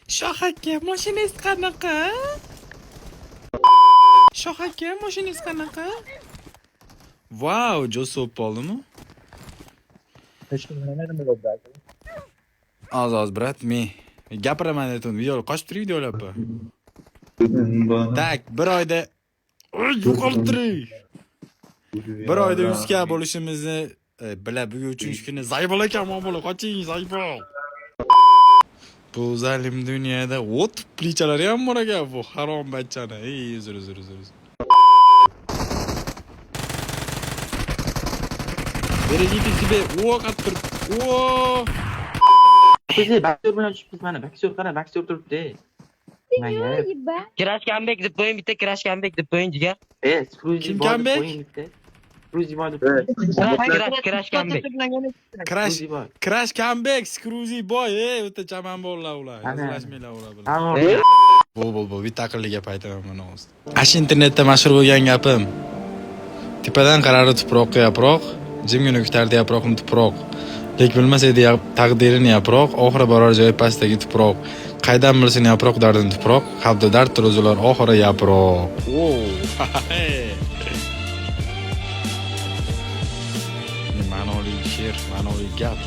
Shoh aka, mashinangiz qanaqa? Shoh aka, mashinangiz qanaqa? Vau, Joseph Polmi? Hech kim nima bo'ldi aka? Oz, brat, men gapiraman dedim, video qochib turib videolarni. Tak, bir oyda yo'qoltirib. Bir oyda 100 ga bo'lishimizni bilib, bugun 3-kuni Zaybol aka bola, qoching, Zaybol. Bu zalim dunyoda o't plichalar ham bor ekan, bu harom bachchani. Ey, uzr. Берегите себе. О, qattiq. O! Biz baksor bilan tushibmiz mana. Baksor qara, baksor turibdi. Nega? Crash comeback deb qo'ying, bitta crash comeback deb qo'ying jigar. Scrooge Kim bor deb comeback? qo'ying bitta. Scrooge bor deb qo'ying. Crash comeback. Crash Scrooge bor. Crash comeback, Scrooge boy, o'ta chaman bo'llar ular. Ana. Yozlashmanglar ular bilan. Hamma Bo'l, bitta aqlli gap aytaman mana hozir. Ash internetda mashhur bo'lgan gapim. Tepadan qaradi tuproqqa yaproq, jimgina kutardi yaproqni tuproq. Lek bilmas edi taqdirini yaproq, oxiri borar joyi pastdagi tuproq. Qaydan bilsin yaproq dardini tuproq, qalbda dard turuzular oxiri yaproq. Ma'noli she'r, ma'noli gap.